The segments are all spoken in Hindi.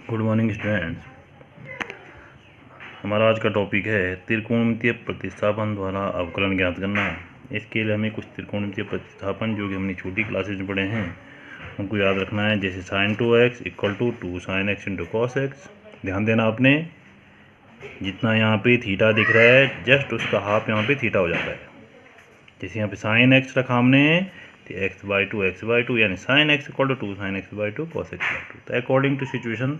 Good morning students. हमारा आज का टॉपिक है त्रिकोणमितीय प्रतिस्थापन द्वारा अवकलन ज्ञात करना। इसके लिए हमें कुछ त्रिकोणमितीय प्रतिस्थापन जो कि हमने छोटी क्लासेज में पढ़े हैं उनको याद रखना है। जैसे sin 2x equal to 2 sin x into cos x. ध्यान देना आपने, जितना यहाँ पे थीटा दिख रहा है जस्ट उसका हाफ यहाँ पे थीटा हो जाता है। जैसे यहाँ पे sin x रखा हमने तो x/2 यानी sin x equal to 2 sin x/2 cos x/2। तो according to situation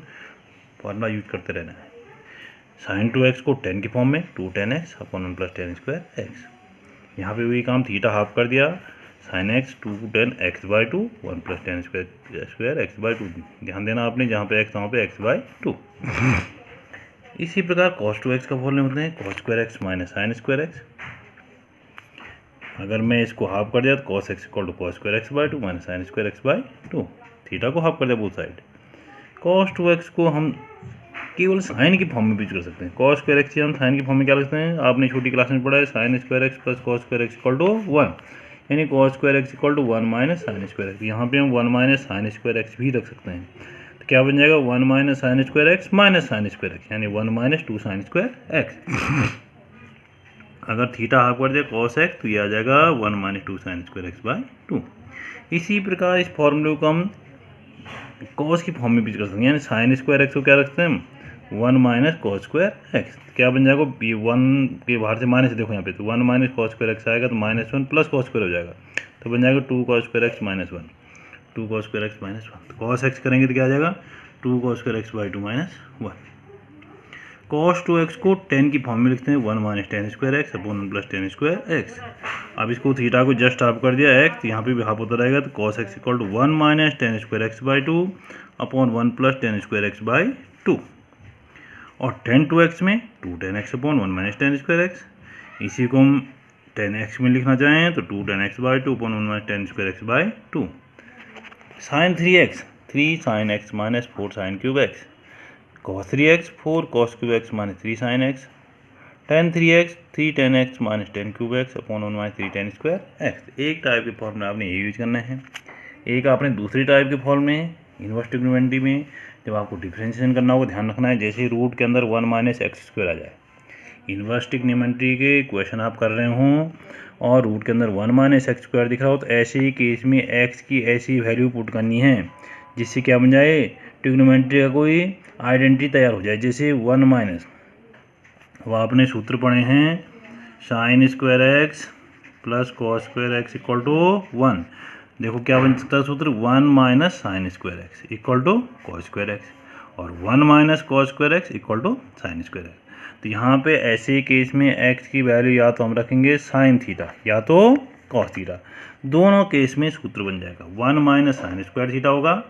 formula use करते रहना है। sin 2x को 10 की फॉर्म में 2 tan x upon 1 plus tan square x। यहाँ पे वही काम थीटा हाफ कर दिया, sin x 2 tan x/2 1 plus tan square x/2। ध्यान देना आपने, जहाँ पे x वहाँ पे x/2। इसी प्रकार cos 2x का फॉर्मूला होते हैं cos square x minus sin square x। अगर मैं इसको हाफ कर दिया तो cos x equal to cos square x/2 minus sin square x/2। Theta को हाफ कर दिया बोथ साइड। cos 2x को हम केवल साइन की फॉर्म में भी यूज कर सकते हैं। cos स्क्वायर x हम साइन की फॉर्म में क्या लिखते हैं, आपने छोटी क्लास में पढ़ा है sin square x plus cos square x equal to 1, यानी cos square x equal to 1 minus sin square x। यहाँ पे हम 1 माइनस sin स्क्वायर x भी रख सकते हैं। तो क्या बन जाएगा 1 minus sin square x minus sin square x, यानी 1 माइनस 2 sin स्क्वायर x। अगर थीटा हाफ कर दिया cos x तो ये आ जाएगा 1 माइनस 2 sin स्क्वायर x/2। इसी प्रकार इस फॉर्मूले को हम cos की फॉर्म में भी कर सकते हैं, यानी sin स्क्वायर x को क्या रखते हैं 1 माइनस cos स्क्वायर x। क्या बन जाएगा, ये 1 के बाहर से माइनस देखो यहाँ पे, तो 1 माइनस cos स्क्वायर x आएगा तो -1 प्लस cos स्क्वायर हो जाएगा, तो बन जाएगा 2 cos square x minus 1, 2 cos square x minus 1। तो cos x करेंगे तो क्या आ जाएगा 2 cos square x/2 minus 1। cos 2x को 10 की फॉर्म में लिखते हैं 1 minus tan square x upon 1 plus tan square x। अब इसको थीटा को जस्ट हाफ कर दिया x, यहाँ पे भी हाफ होता रहेगा, तो cos x equal to 1 minus tan square x/2 upon 1 plus tan square x/2। और tan 2x में 2 tan x upon 1 minus tan square x। इसी को हम tan x में लिखना चाहें तो 2 tan x/2 upon 1 minus tan square x/2। sin 3x 3 sin x minus 4 sin cube x। cos 3x 4 cos cube x minus 3 sin x। tan 3x 3 tan x minus tan cube x upon 1 minus 3 tan square x। एक टाइप के फॉर्म में आपने ये यूज करना है। एक आपने दूसरी टाइप के फॉर्म में इनवर्स ट्रिग्नोमेट्री में जब आपको डिफरेंशिएशन करना होगा ध्यान रखना है, जैसे रूट के अंदर 1 माइनस एक्स स्क्वायर आ जाए। इनवर्स ट्रिग्नोमेट्री के क्वेश्चन आप कर रहे हों और रूट के अंदर 1 माइनस एक्स स्क्वायर दिख रहा हो, तो ऐसे ही केस में x की ऐसी वैल्यू पुट करनी है जिससे क्या बन जाए, ट्रिग्नोमेट्री का कोई आइडेंटिटी तैयार हो जाए। जैसे 1 माइनस, अब आपने सूत्र पढ़े हैं sin square x plus cos square x equal to 1। देखो क्या बन सकता है सूत्र 1 minus sine square x equal to cos square x और 1 minus cos square x equal to sine square x. तो यहाँ पे ऐसे केस में x की वैल्यू या तो हम रखेंगे साइन थीटा या तो cos थीटा। दोनों केस में सूत्र बन जाएगा 1 माइनस साइन स्क्वायर थीटा होगा,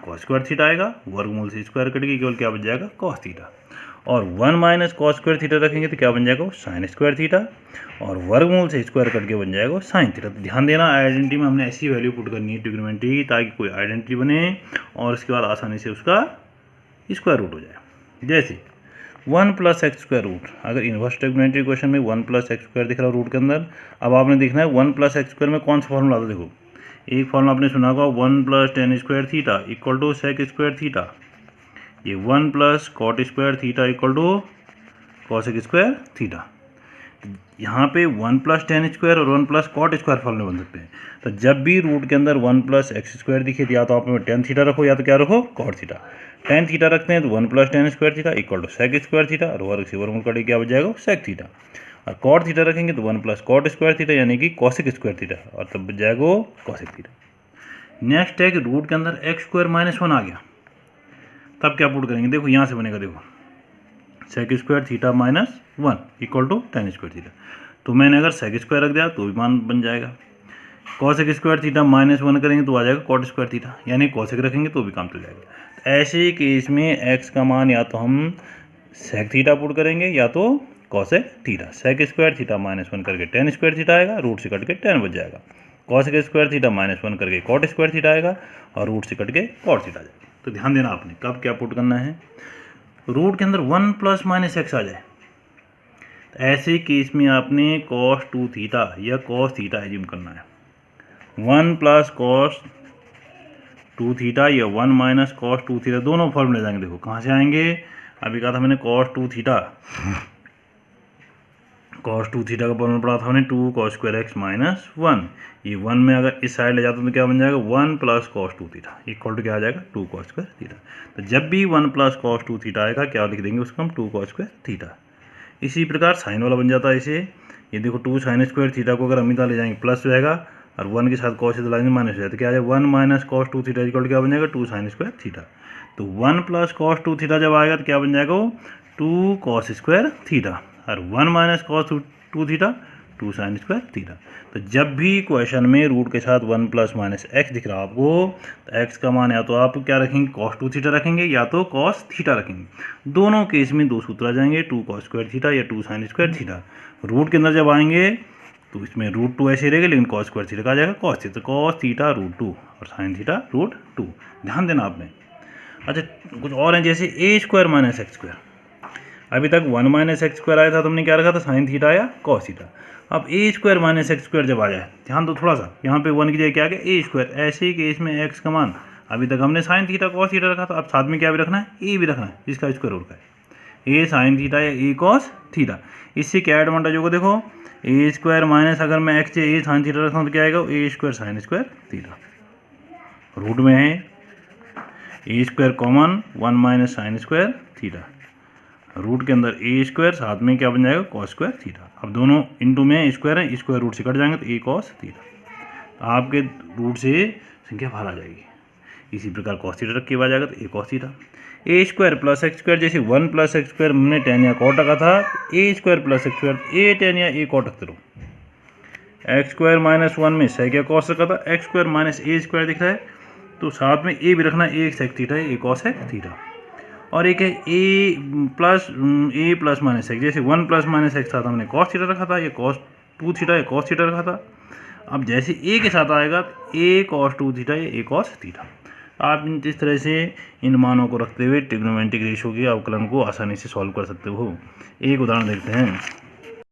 cos स्क्वायर थीटा आएगा, वर्गमूल से स्क्वायर कट के केवल क्या बन जाएगा cos थीटा। और 1 माइनस cos स्क्वायर थीटा रखेंगे तो क्या बन जाएगा साइन स्क्वायर थीटा, और वर्गमूल से स्क्वायर करके बन जाएगा साइन थीटा। तो ध्यान देना, आइडेंटिटी में हमने ऐसी वैल्यू पुट करनी है ट्रिग्नोमेट्री ताकि कोई आइडेंटिटी बने और उसके बाद आसानी से उसका स्क्वायर रूट हो जाए। जैसे 1 प्लस एक्स स्क्वायर रूट, अगर इनवर्स ट्रिग्नोमेट्री क्वेश्चन में 1 प्लस एक्स स्क्वायर दिख रहा है रूट के अंदर, अब आपने देखना है 1 प्लस एक्स स्क्वायर में कौन सा फॉर्मूला आता है। देखो एक फॉर्मूला आपने सुना होगा 1 plus tan square theta equal to sec square theta. ये 1 plus cot square theta equal to cosec square theta. यहाँ पे 1 प्लस tan स्क्वायर और 1 प्लस कॉट स्क्वायर फॉर्मूले बन सकते हैं। तो जब भी रूट के अंदर 1 प्लस एक्स स्क्वायर दिखे तो या तो आप tan थीटा रखो या तो क्या रखो कॉट थीटा। tan थीटा रखते हैं तो 1 plus tan square theta equal to sec square theta और वर्ग से वर्गमूल कटे क्या बच जाएगा सेक थीटा। और कॉट थीटा रखेंगे तो 1 प्लस कॉट स्क्वायर थीटा यानी कि कॉसेक स्क्वायर थीटा और तब बच जाएगा कॉसेक थीटा। नेक्स्ट है कि रूट के अंदर एक्स स्क्वायर माइनस 1 आ गया, तब क्या पुट करेंगे। देखो यहाँ से बनेगा, देखो sec square theta minus 1 equal to tan square theta. तो मैंने अगर सेक स्क्वायर रख दिया तो भी मान बन जाएगा। कॉसेक स्क्वायर थीटा माइनस 1 करेंगे तो आ जाएगा कॉट स्क्वायर थीटा, यानी कॉसेक रखेंगे तो भी काम चल जाएगा। तो ऐसे केस में x का मान या तो हम सेक थीटा पुट करेंगे या तो cosec theta. Sec square theta minus 1 करके tan स्क्वायर थीटा आएगा, रूट से कट के tan बच जाएगा। कॉसेक स्क्वायर थीटा माइनस 1 करके कॉट स्क्वायर थीटा आएगा और रूट से कट के कॉट थीटा आ जाएगा। तो ध्यान देना आपने कब क्या पुट करना है। रूट के अंदर 1 प्लस माइनस एक्स आ जाए तो ऐसे केस में आपने cos 2 थीटा या cos थीटा एज्यूम करना है। 1 प्लस cos टू थीटा या 1 माइनस कॉस टू थीटा, दोनों फॉर्मूले जाएंगे। देखो कहाँ से आएंगे, अभी कहा था मैंने कॉस टू थीटा का फॉर्मूला पढ़ा था हमने 2 cos स्क्वायर एक्स माइनस 1। ये 1 में अगर इस साइड ले जाते तो क्या बन जाएगा 1 plus cos two theta equal to क्या आ जाएगा 2 cos स्क्वायर थीटा। तो जब भी 1 प्लस कॉस टू थीटा आएगा क्या लिख देंगे उसको हम 2 cos स्क्वायर थीटा। इसी प्रकार साइन वाला बन जाता है इसे, ये देखो 2 sin स्क्वायर थीटा को अगर अमिता ले जाएंगे प्लस हो जाएगा और 1 के साथ कॉस से लाएंगे माइनस हो जाएगा, तो क्या आ जाएगा 1 minus cos two theta equal to क्या बन जाएगा 2 sin स्क्वायर थीटा। तो 1 प्लस कॉस टू थीटा जब आएगा तो क्या बन जाएगा वो 2 cos स्क्वायर थीटा, और 1 minus cos two theta 2 sin square theta. तो जब भी क्वेश्चन में रूट के साथ 1 प्लस माइनस एक्स दिख रहा है आपको, तो एक्स का मान या तो आप क्या रखेंगे cos टू थीटा रखेंगे या तो cos थीटा रखेंगे। दोनों केस में दो सूत्र आ जाएंगे, 2 cos स्क्वायर थीटा या 2 sin स्क्वायर थीटा। रूट के अंदर जब आएंगे तो इसमें रूट 2 ऐसे रहेगा, लेकिन cos स्क्वायर थीटा का आ जाएगा cos theta, cos theta root 2 और sin थीटा रूट 2। ध्यान देना आपने। अच्छा कुछ और हैं, जैसे a square minus x square, अभी तक 1 माइनस एक्स स्क्वायर आया था, तुमने क्या रखा था साइन थीटा या कॉस थीटा। अब ए स्क्वायर माइनस एक्स स्क्वायर जब आ जाए, ध्यान दो थोड़ा सा, यहाँ पे 1 की जगह क्या आ गया ए स्क्वायर। ऐसे ही केस में एक्स का मान अभी तक हमने साइन थीटा कॉस थीटा रखा था, अब साथ में क्या भी रखना है ए भी रखना है, जिसका स्क्वायर रूट का है ए साइन थीटा या ए कॉस थीटा। इससे क्या एडवांटेज होगा देखो, ए स्क्वायर माइनस अगर मैं एक्स ए साइन थीटा रखता हूँ तो क्या आएगा A square sine square theta. Root में है A square common 1 minus sine square theta, root के अंदर ए स्क्वायर साथ में क्या बन जाएगा कॉस स्क्वायर थीटा। अब दोनों इनटू में स्क्वायर है, स्क्वायर रूट से कट जाएंगे तो ए कॉस थीटा, तो आपके रूट से संख्या बाहर आ जाएगी। इसी प्रकार कॉस थीटा रख के आ जाएगा तो ए कॉस थीटा। ए स्क्वायर प्लस एक्स स्क्वायर, जैसे 1 प्लस एक्स स्क्वायर हमने टेन या कॉट रखा था, ए स्क्वायर प्लस एक्स स्क्वायर ए टेन या ए कॉट रखते रहो। एक्स स्क्वायर माइनस 1 में से क्या कॉस रखा था, एक्स स्क्वायर माइनस ए स्क्वायर दिख रहा है, तो साथ में ए भी रखना है, ए सेक थीटा है ए कॉस है थीटा। और एक है ए प्लस माइनस एक्स, जैसे 1 प्लस माइनस एक्स था हमने कॉस थीटा रखा था, ये कॉस टू थीटा या कॉस थीटा रखा था। अब जैसे ए के साथ आएगा ए कॉस टू थीटा या ए कॉस थीटा। आप इस तरह से इन मानों को रखते हुए ट्रिग्नोमेट्रिक रेशियो के अवकलन को आसानी से सॉल्व कर सकते हो। एक उदाहरण देखते हैं।